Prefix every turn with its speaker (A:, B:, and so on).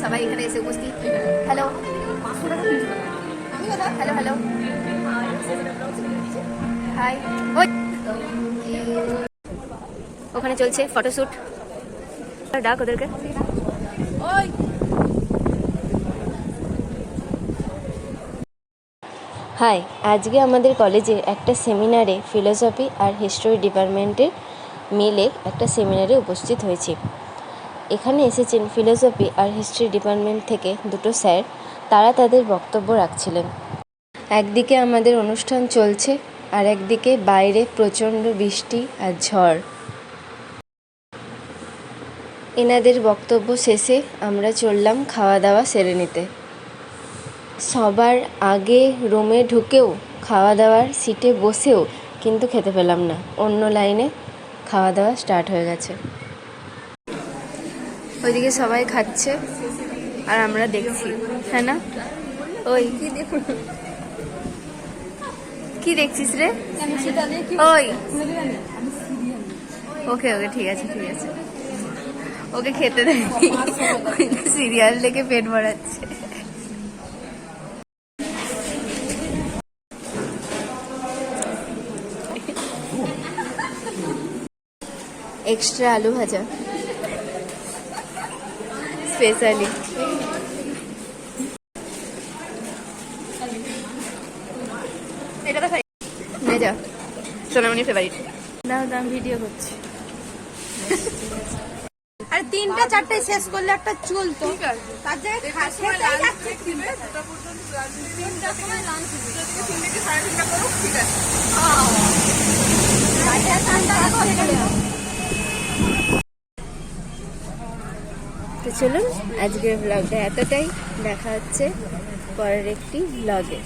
A: সবাই এখানে এসে উপস্থিত। Hello hello hello hi. ওখানে চলছে ফটোশ্যুট, ডাক ওদেরকে। হাই, আজকে আমাদের কলেজের একটা সেমিনারে ফিলোসফি আর হিস্ট্রি ডিপার্টমেন্টের মিলে একটা সেমিনারে উপস্থিত হয়েছি। এখানে এসেছেন ফিলোসফি আর হিস্ট্রি ডিপার্টমেন্ট থেকে দুটো স্যার, তারা তাদের বক্তব্য রাখছিলেন। একদিকে আমাদের অনুষ্ঠান চলছে আর একদিকে বাইরে প্রচণ্ড বৃষ্টি আর ঝড়। এনাদের বক্তব্য শেষে আমরা চললাম খাওয়া দাওয়া সেরে নিতে। সবার আগে রুমে ঢুকেও খাওয়া দাওয়ার সিটে বসেও কিন্তু খেতে পেলাম না, অন্য লাইনে খাওয়া দাওয়া স্টার্ট হয়ে গেছে। ওইদিকে সবাই খাচ্ছে আর আমরা দেখছি, হ্যাঁ না? ওই কি দেখছিস রে? ওই ওকে ওকে ঠিক আছে ঠিক আছে, ওকে খেতে দেয়, সিরিয়াল দেখে পেট ভরাচ্ছে। এক্সট্রা আলু ভাজা স্পেশালি। এটা তো খাই যা, সোনামণির ফেভারিট। দাও দাম ভিডিও করছি।
B: আর 3টা 4টায় শেষ করলে একটা চলতো, তার জায়গায় খেতেই যাচ্ছে।
A: তো চলুন আজকের ব্লগটা এতটাই, দেখা হচ্ছে পরের একটি ব্লগে।